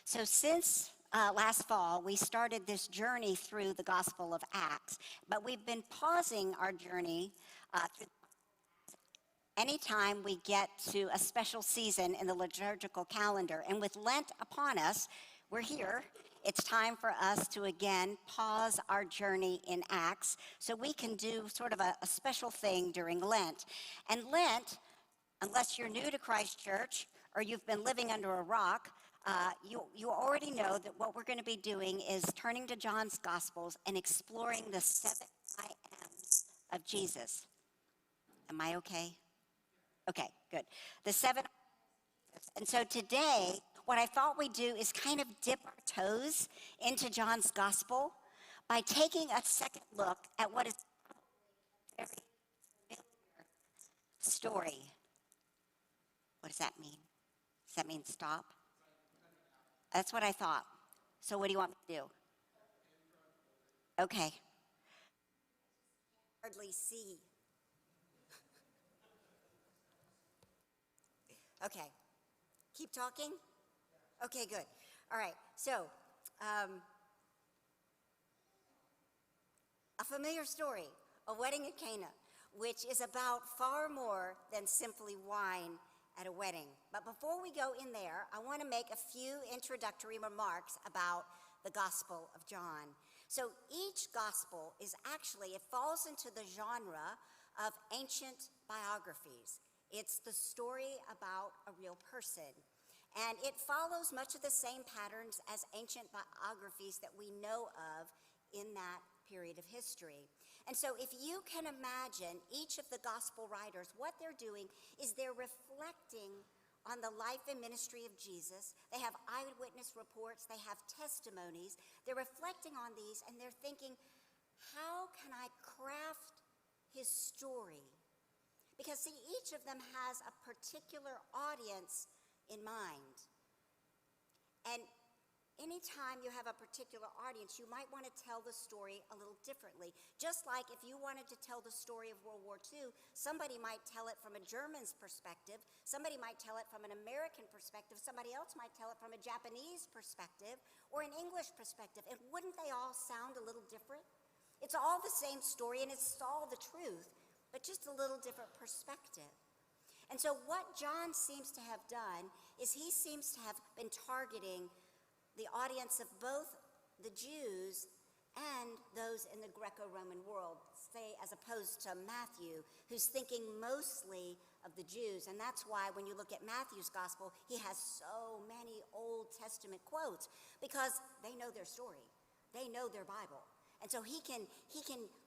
So since last fall, we started this journey through the Gospel of Acts, but we've been pausing our journey anytime we get to a special season in the liturgical calendar. And with Lent upon us, we're here. It's time for us to again pause our journey in Acts so we can do sort of a special thing during Lent. And Lent, unless you're new to Christ Church or you've been living under a rock, you already know that what we're going to be doing is turning to John's Gospels and exploring the 7 I Ams of Jesus. Am I okay? Okay, good. The 7 And so today, what I thought we'd do is kind of dip our toes into John's Gospel by taking a second look at what is a very familiar story. What does that mean? Does that mean stop? That's what I thought. So what do you want me to do? Okay. Hardly see. Okay. Keep talking? Okay, good. All right. So, a familiar story, A Wedding at Cana, which is about far more than simply wine at a wedding. But before we go in there, I want to make a few introductory remarks about the Gospel of John. So each gospel is actually, it falls into the genre of ancient biographies. It's the story about a real person. And it follows much of the same patterns as ancient biographies that we know of in that period of history. And so if you can imagine each of the gospel writers, what they're doing is they're reflecting on the life and ministry of Jesus. They have eyewitness reports, they have testimonies. They're reflecting on these and they're thinking, how can I craft his story? Because see, each of them has a particular audience in mind. And anytime you have a particular audience, you might want to tell the story a little differently. Just like if you wanted to tell the story of World War II, somebody might tell it from a German's perspective, somebody might tell it from an American perspective, somebody else might tell it from a Japanese perspective or an English perspective. And wouldn't they all sound a little different? It's all the same story and it's all the truth, but just a little different perspective. And so what John seems to have done is he seems to have been targeting the audience of both the Jews and those in the Greco-Roman world, say, as opposed to Matthew, who's thinking mostly of the Jews. And that's why when you look at Matthew's gospel, he has so many Old Testament quotes, because they know their story. They know their Bible. And so he can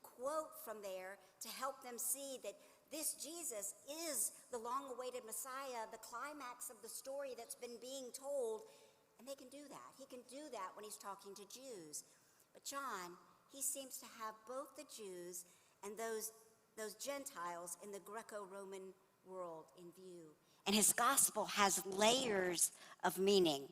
quote from there to help them see that this Jesus is the long-awaited Messiah, the climax of the story that's been being told. And they can do that. He can do that when he's talking to Jews. But John, he seems to have both the Jews and those Gentiles in the Greco-Roman world in view. And his gospel has layers of meaning.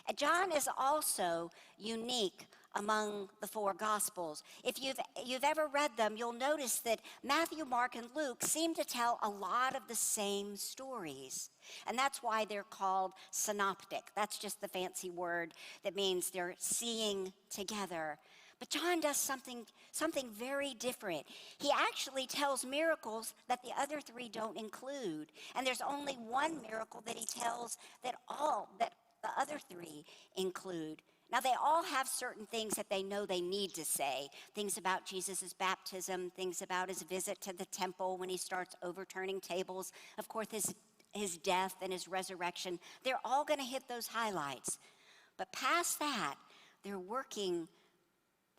And John is also unique among the four gospels. If you've ever read them, you'll notice that Matthew, Mark, and Luke seem to tell a lot of the same stories. And that's why they're called synoptic. That's just the fancy word that means they're seeing together. But John does something very different. He actually tells miracles that the other three don't include. And there's only one miracle that he tells that the other three include. Now, they all have certain things that they know they need to say, things about Jesus' baptism, things about his visit to the temple when he starts overturning tables, of course, his death and his resurrection. They're all going to hit those highlights. But past that, they're working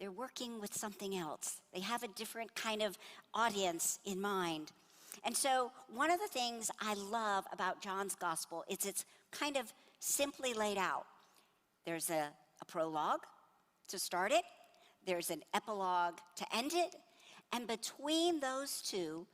with something else. They have a different kind of audience in mind. And so one of the things I love about John's gospel is it's kind of simply laid out. There's a prologue to start it. There's an epilogue to end it. And between those two,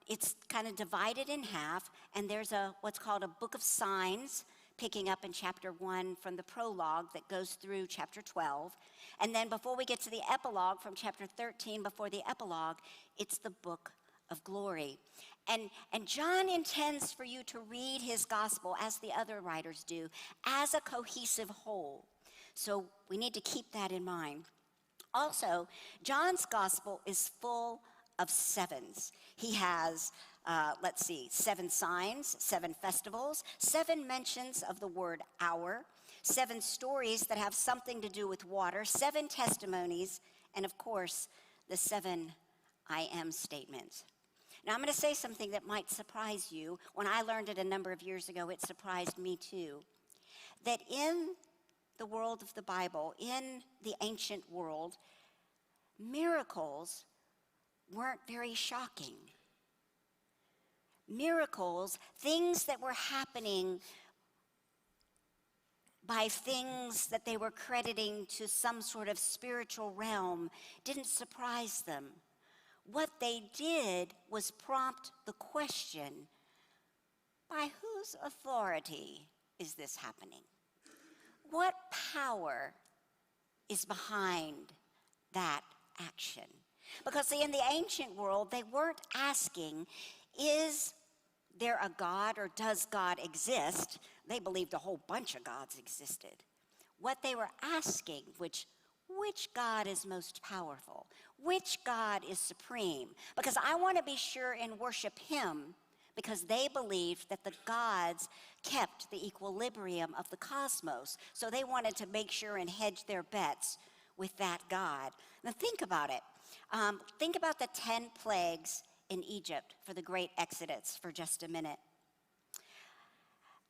it's kind of divided in half, and there's what's called a book of signs, picking up in chapter 1 from the prologue that goes through chapter 12. And then before we get to the epilogue, from chapter 13 before the epilogue, it's the book of glory. And John intends for you to read his gospel, as the other writers do, as a cohesive whole. So we need to keep that in mind. Also, John's gospel is full of sevens. He has, 7 signs, 7 festivals, 7 mentions of the word hour, 7 stories that have something to do with water, 7 testimonies, and of course, the 7 I am statements. Now, I'm going to say something that might surprise you. When I learned it a number of years ago, it surprised me too. That in the world of the Bible, in the ancient world, miracles weren't very shocking. Miracles, things that were happening by things that they were crediting to some sort of spiritual realm, didn't surprise them. What they did was prompt the question, by whose authority is this happening? What power is behind that action? Because see, in the ancient world, they weren't asking, is there a God or does God exist? They believed a whole bunch of gods existed. What they were asking, which God is most powerful? Which God is supreme? Because I want to be sure and worship him, because they believed that the gods kept the equilibrium of the cosmos. So they wanted to make sure and hedge their bets with that God. Now think about it. Think about the 10 plagues in Egypt for the great Exodus for just a minute.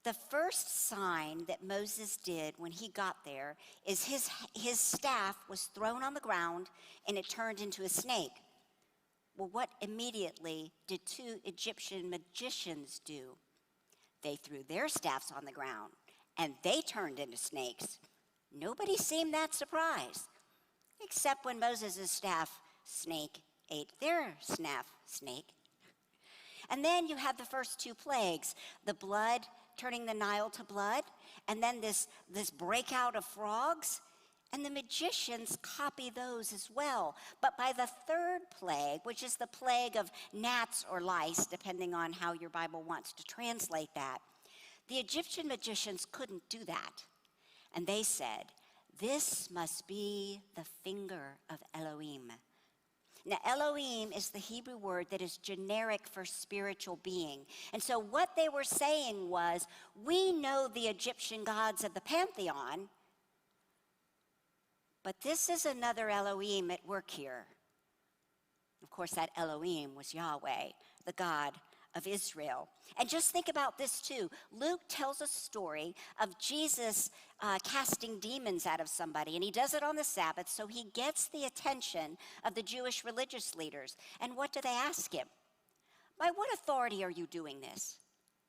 The first sign that Moses did when he got there is his staff was thrown on the ground and it turned into a snake. Well, what immediately did 2 Egyptian magicians do? They threw their staffs on the ground and they turned into snakes. Nobody seemed that surprised, except when Moses' staff snake ate their staff snake. And then you have the first 2 plagues, the blood, turning the Nile to blood, and then this breakout of frogs, and the magicians copy those as well. But by the 3rd plague, which is the plague of gnats or lice, depending on how your Bible wants to translate that, the Egyptian magicians couldn't do that. And they said, this must be the finger of Elohim. Now, Elohim is the Hebrew word that is generic for spiritual being. And so what they were saying was, we know the Egyptian gods of the pantheon, but this is another Elohim at work here. Of course, that Elohim was Yahweh, the God of Israel. And just think about this too. Luke tells a story of Jesus casting demons out of somebody, and he does it on the Sabbath, so he gets the attention of the Jewish religious leaders. And what do they ask him? By what authority are you doing this?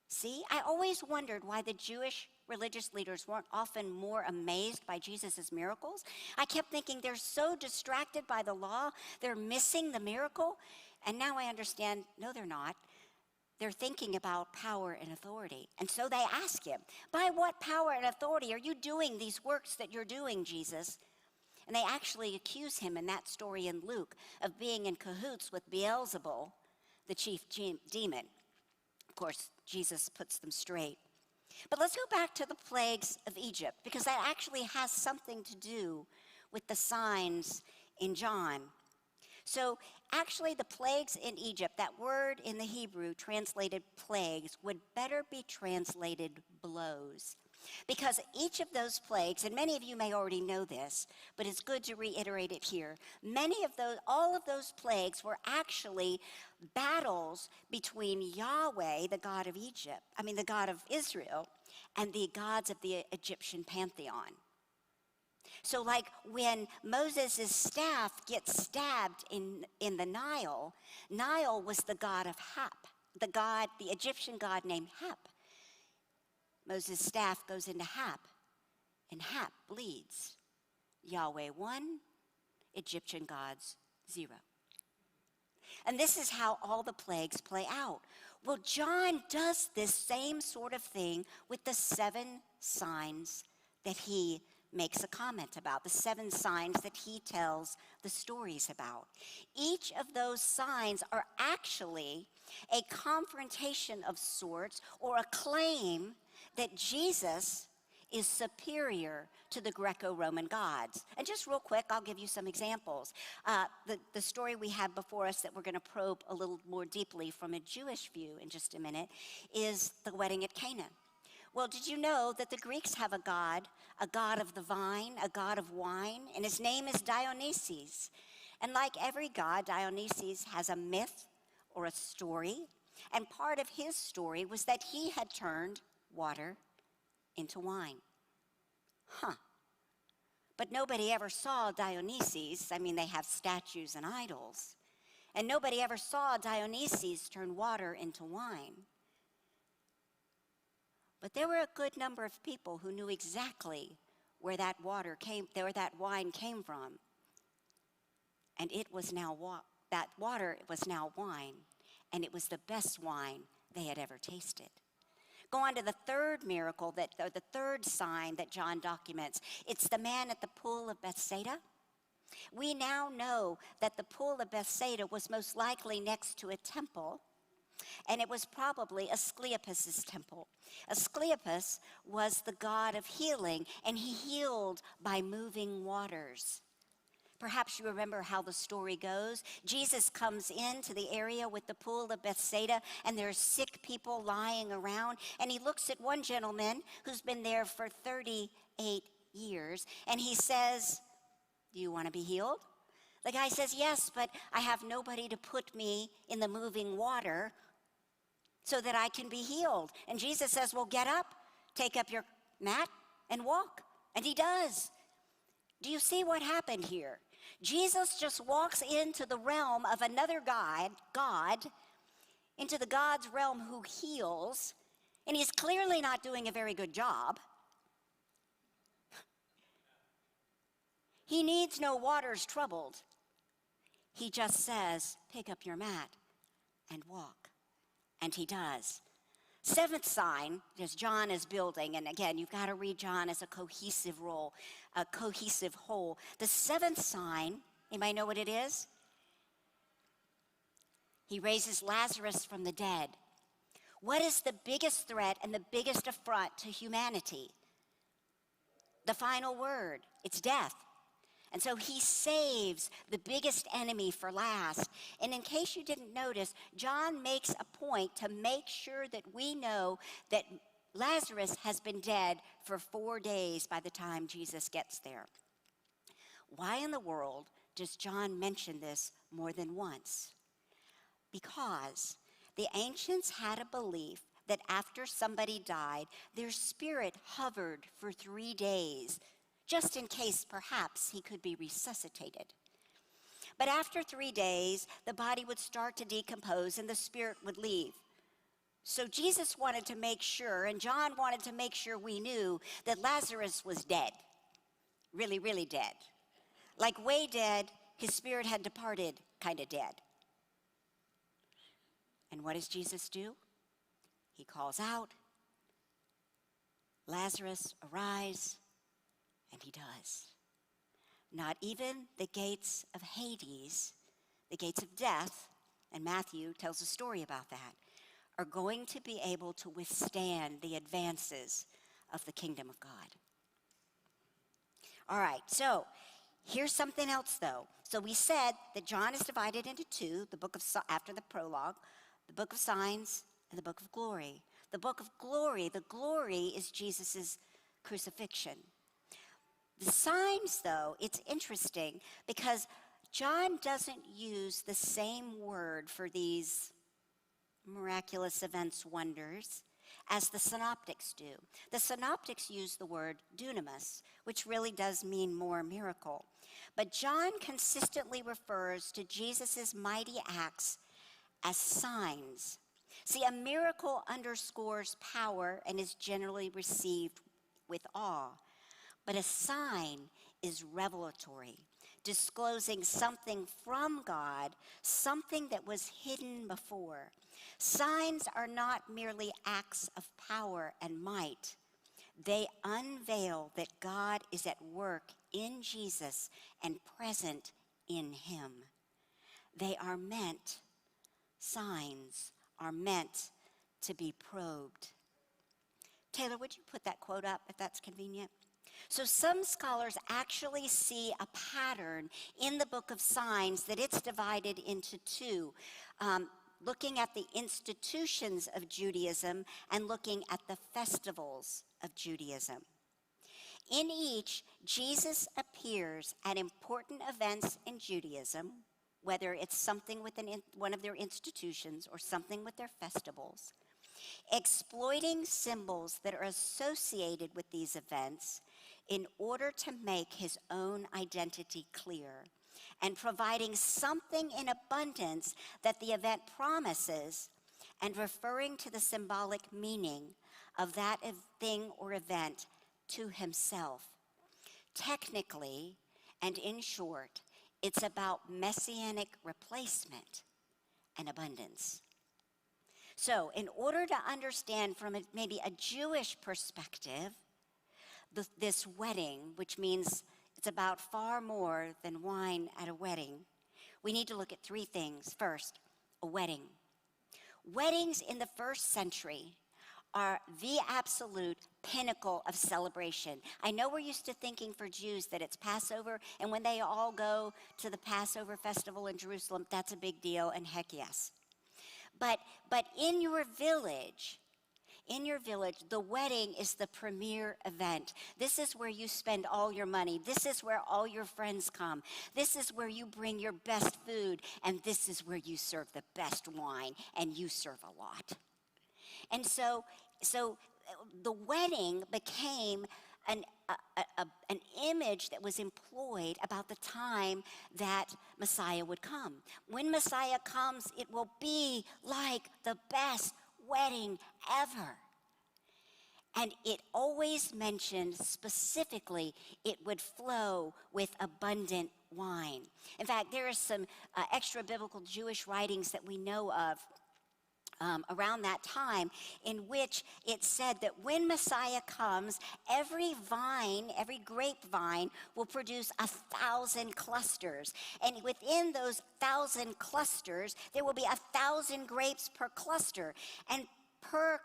See, I always wondered why the Jewish religious leaders weren't often more amazed by Jesus' miracles. I kept thinking they're so distracted by the law, they're missing the miracle. And now I understand, no, they're not. They're thinking about power and authority. And so they ask him, by what power and authority are you doing these works that you're doing, Jesus? And they actually accuse him in that story in Luke of being in cahoots with Beelzebul, the chief demon. Of course, Jesus puts them straight. But let's go back to the plagues of Egypt, because that actually has something to do with the signs in John. So actually the plagues in Egypt, that word in the Hebrew translated plagues, would better be translated blows. Because each of those plagues, and many of you may already know this, but it's good to reiterate it here. All of those plagues were actually battles between Yahweh, the God of the God of Israel, and the gods of the Egyptian pantheon. So like when Moses' staff gets stabbed in the Nile, Nile was the god of Hap, the Egyptian god named Hap. Moses' staff goes into Hap, and Hap bleeds. Yahweh 1, Egyptian gods 0. And this is how all the plagues play out. Well, John does this same sort of thing with the 7 signs that he makes a comment about, the 7 signs that he tells the stories about. Each of those signs are actually a confrontation of sorts or a claim that Jesus is superior to the Greco-Roman gods. And just real quick, I'll give you some examples. The story we have before us that we're going to probe a little more deeply from a Jewish view in just a minute is the wedding at Cana. Well, did you know that the Greeks have a god of the vine, a god of wine, and his name is Dionysus. And like every god, Dionysus has a myth or a story, and part of his story was that he had turned water into wine. But nobody ever saw Dionysus. I mean, they have statues and idols. And nobody ever saw Dionysus turn water into wine. But there were a good number of people who knew exactly where that wine came from. And it was now that water was now wine, and it was the best wine they had ever tasted. Go on to the third miracle, the third sign that John documents. It's the man at the pool of Bethsaida. We now know that the pool of Bethsaida was most likely next to a temple, and it was probably Asclepius' temple. Asclepius was the god of healing, and he healed by moving waters. Perhaps you remember how the story goes. Jesus comes into the area with the pool of Bethsaida, and there's sick people lying around. And he looks at one gentleman who's been there for 38 years, and he says, "Do you want to be healed?" The guy says, "Yes, but I have nobody to put me in the moving water so that I can be healed." And Jesus says, "Well, get up, take up your mat, and walk." And he does. Do you see what happened here? Jesus just walks into the realm of another God, into the God's realm who heals, and he's clearly not doing a very good job. He needs no waters troubled. He just says, "Pick up your mat and walk." And he does. 7th sign, as John is building, and again, you've got to read John as a cohesive whole. The 7th sign, anybody know what it is? He raises Lazarus from the dead. What is the biggest threat and the biggest affront to humanity? The final word, it's death. And so he saves the biggest enemy for last. And in case you didn't notice, John makes a point to make sure that we know that Lazarus has been dead for 4 days by the time Jesus gets there. Why in the world does John mention this more than once? Because the ancients had a belief that after somebody died, their spirit hovered for 3 days, just in case perhaps he could be resuscitated. But after 3 days, the body would start to decompose and the spirit would leave. So Jesus wanted to make sure, and John wanted to make sure we knew that Lazarus was dead. Really, really dead. Like way dead, his spirit had departed, kind of dead. And what does Jesus do? He calls out, "Lazarus, arise." And he does. Not even the gates of Hades, the gates of death, and Matthew tells a story about that, are going to be able to withstand the advances of the kingdom of God. All right, so here's something else, though. So we said that John is divided into 2, after the prologue, the book of signs and the book of glory. The book of glory, the glory is Jesus' crucifixion. The signs, though, it's interesting because John doesn't use the same word for these miraculous events, wonders, as the synoptics do. The synoptics use the word dunamis, which really does mean more miracle. But John consistently refers to Jesus' mighty acts as signs. See, a miracle underscores power and is generally received with awe. But a sign is revelatory, disclosing something from God, something that was hidden before. Signs are not merely acts of power and might. They unveil that God is at work in Jesus and present in him. They are meant, signs are meant to be probed. Taylor, would you put that quote up if that's convenient? So some scholars actually see a pattern in the book of signs that it's divided into two, looking at the institutions of Judaism and looking at the festivals of Judaism. In each, Jesus appears at important events in Judaism, whether it's something with one of their institutions or something with their festivals, exploiting symbols that are associated with these events in order to make his own identity clear, and providing something in abundance that the event promises, and referring to the symbolic meaning of that thing or event to himself. Technically, and in short, it's about messianic replacement and abundance. So, in order to understand from maybe a Jewish perspective, this wedding, which means it's about far more than wine at a wedding, we need to look at three things. First, a wedding. Weddings in the first century are the absolute pinnacle of celebration. I know we're used to thinking for Jews that it's Passover, and when they all go to the Passover festival in Jerusalem, that's a big deal, and heck yes. But in your village, the wedding is the premier event. This is where you spend all your money. This is where all your friends come. This is where you bring your best food, and this is where you serve the best wine, and you serve a lot. And so the wedding became an image that was employed about the time that Messiah would come. When Messiah comes, it will be like the best wedding ever. And it always mentioned specifically it would flow with abundant wine. In fact, there are some extra biblical Jewish writings that we know of around that time, in which it said that when Messiah comes, every grapevine will produce 1,000 clusters. And within those 1,000 clusters, there will be 1,000 grapes per cluster. And per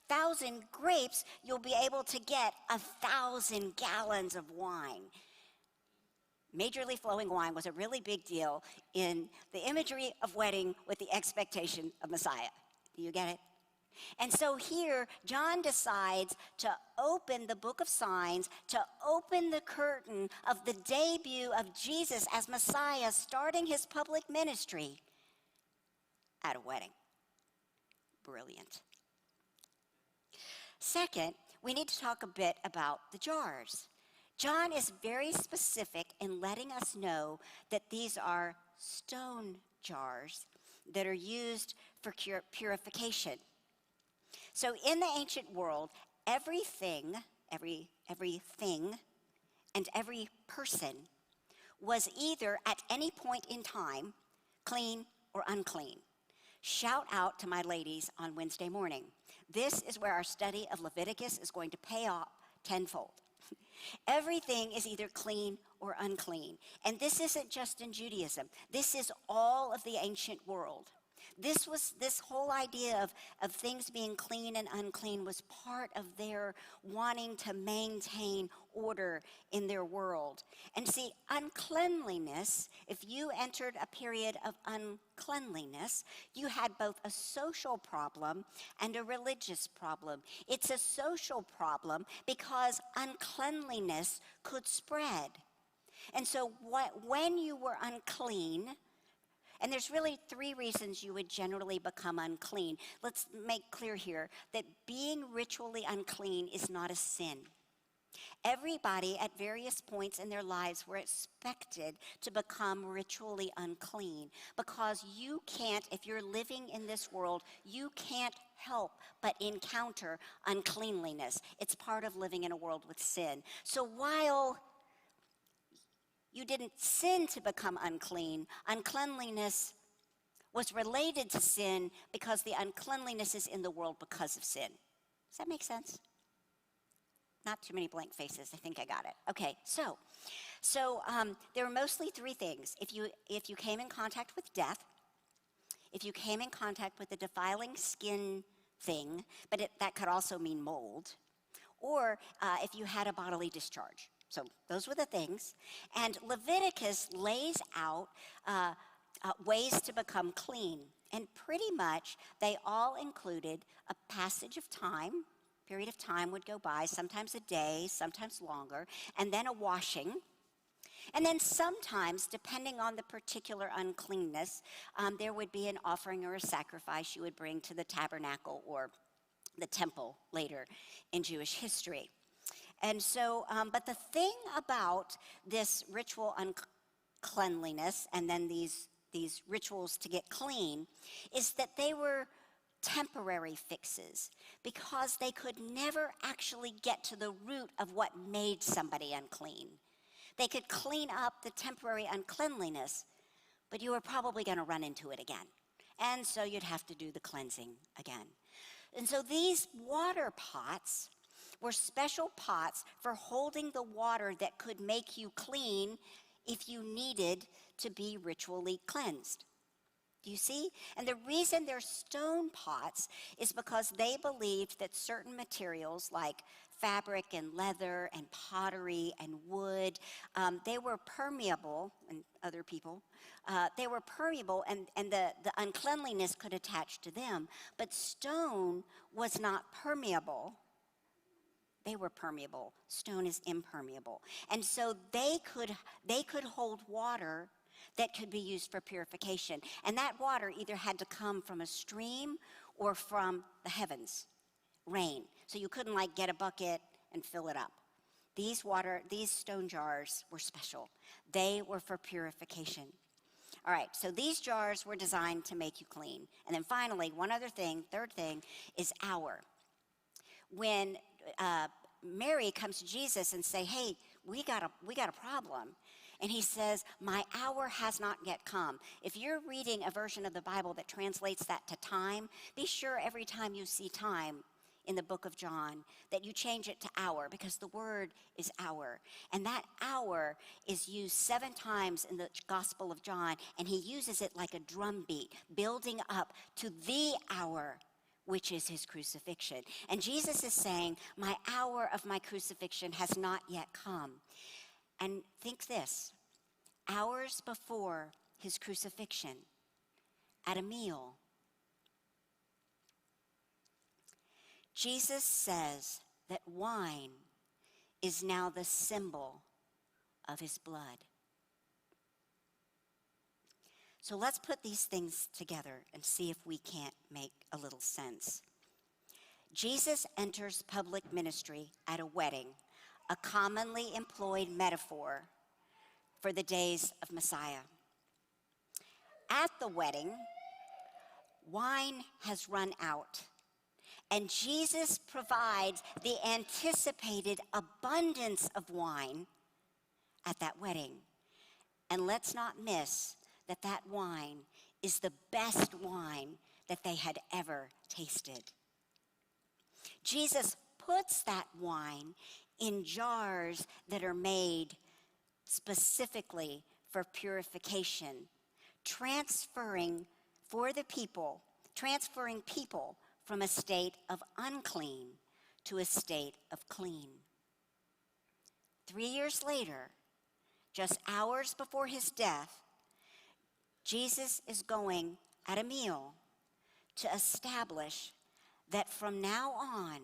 1,000 grapes, you'll be able to get 1,000 gallons of wine. Majorly flowing wine was a really big deal in the imagery of wedding with the expectation of Messiah. Do you get it? And so here, John decides to open the book of signs, to open the curtain of the debut of Jesus as Messiah, starting his public ministry at a wedding. Brilliant. Second, we need to talk a bit about the jars. John is very specific in letting us know that these are stone jars that are used for purification. So in the ancient world, everything and every person was either at any point in time clean or unclean. Shout out to my ladies on Wednesday morning. This is where our study of Leviticus is going to pay off tenfold. Everything is either clean or unclean. And this isn't just in Judaism. This is all of the ancient world. This whole idea of things being clean and unclean was part of their wanting to maintain order in their world. And see, uncleanliness, if you entered a period of uncleanliness, you had both a social problem and a religious problem. It's a social problem because uncleanliness could spread. And so when you were unclean, and there's really three reasons you would generally become unclean. Let's make clear here that being ritually unclean is not a sin. Everybody at various points in their lives were expected to become ritually unclean because you can't, if you're living in this world, you can't help but encounter uncleanliness. It's part of living in a world with sin. So while you didn't sin to become unclean, uncleanliness was related to sin because the uncleanliness is in the world because of sin. Does that make sense? Not too many blank faces. I think I got it. Okay, so there were mostly three things. If you came in contact with death, if you came in contact with a defiling skin thing, but that could also mean mold, or if you had a bodily discharge. So those were the things. And Leviticus lays out ways to become clean. And pretty much they all included a passage of time. Period of time would go by, sometimes a day, sometimes longer, and then a washing. And then sometimes, depending on the particular uncleanness, there would be an offering or a sacrifice you would bring to the tabernacle or the temple later in Jewish history. And so, but the thing about this ritual uncleanliness and then these rituals to get clean is that they were temporary fixes because they could never actually get to the root of what made somebody unclean. They could clean up the temporary uncleanliness, but you were probably going to run into it again. And so you'd have to do the cleansing again. And so these water pots were special pots for holding the water that could make you clean if you needed to be ritually cleansed. Do you see? And the reason they're stone pots is because they believed that certain materials like fabric and leather and pottery and wood, they were permeable, and other people, they were permeable and the uncleanliness could attach to them. But stone was not permeable. They were permeable. Stone is impermeable. And so they could hold water that could be used for purification. And that water either had to come from a stream or from the heavens, rain. So you couldn't get a bucket and fill it up. These stone jars were special. They were for purification. All right, so these jars were designed to make you clean. And then finally, one other thing, third thing, is hour. When Mary comes to Jesus and say, hey, we got a problem. And he says, my hour has not yet come. If you're reading a version of the Bible that translates that to time, be sure every time you see time in the book of John that you change it to hour, because the word is hour. And that hour is used 7 times in the Gospel of John, and he uses it like a drum beat, building up to the hour, which is his crucifixion. And Jesus is saying, my hour of my crucifixion has not yet come. And think this, hours before his crucifixion, at a meal, Jesus says that wine is now the symbol of his blood. So let's put these things together and see if we can't make a little sense. Jesus enters public ministry at a wedding, a commonly employed metaphor for the days of Messiah. At the wedding, wine has run out, and Jesus provides the anticipated abundance of wine at that wedding. And let's not miss that that wine is the best wine that they had ever tasted. Jesus puts that wine in jars that are made specifically for purification, transferring people from a state of unclean to a state of clean. 3 years later, just hours before his death, Jesus is going at a meal to establish that from now on,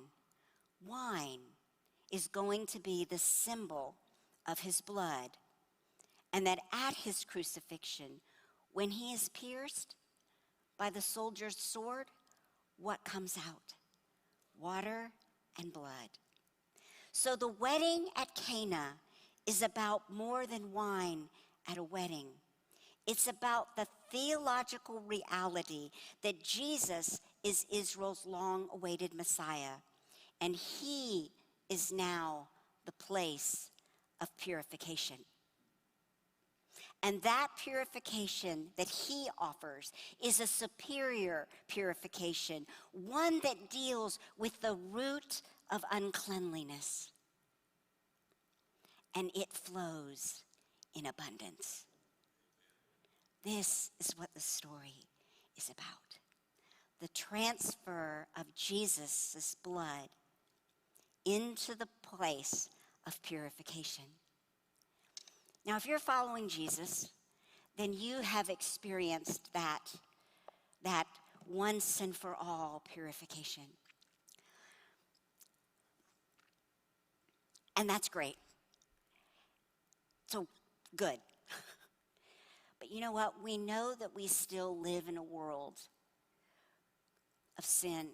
wine is going to be the symbol of his blood, and that at his crucifixion, when he is pierced by the soldier's sword, what comes out? Water and blood. So the wedding at Cana is about more than wine at a wedding. It's about the theological reality that Jesus is Israel's long-awaited Messiah, and he is now the place of purification. And that purification that he offers is a superior purification, one that deals with the root of uncleanliness. and it flows in abundance. This is what the story is about. The transfer of Jesus' blood into the place of purification. Now, if you're following Jesus, then you have experienced that once and for all purification. And that's great. So, good. But you know what? We know that we still live in a world of sin,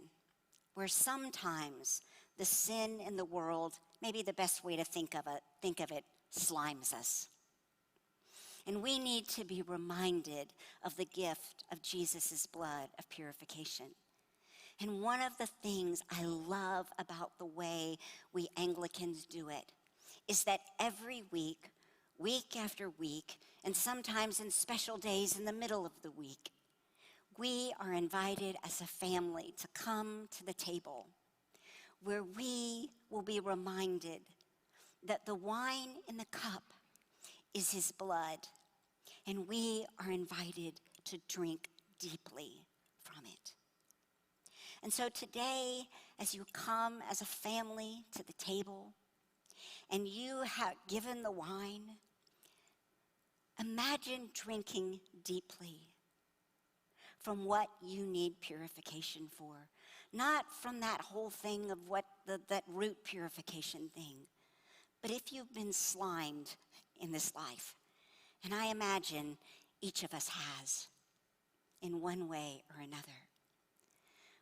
where sometimes the sin in the world, maybe the best way to think of it, slimes us. And we need to be reminded of the gift of Jesus' blood of purification. And one of the things I love about the way we Anglicans do it is that every week, week after week, and sometimes in special days in the middle of the week, we are invited as a family to come to the table where we will be reminded that the wine in the cup is his blood, and we are invited to drink deeply from it. And so today, as you come as a family to the table, and you have given the wine, imagine drinking deeply from what you need purification for. Not from that whole thing of that root purification thing. But if you've been slimed in this life, and I imagine each of us has, in one way or another.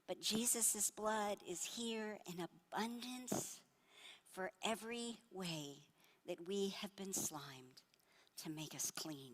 But Jesus' blood is here in abundance for every way that we have been slimed to make us clean.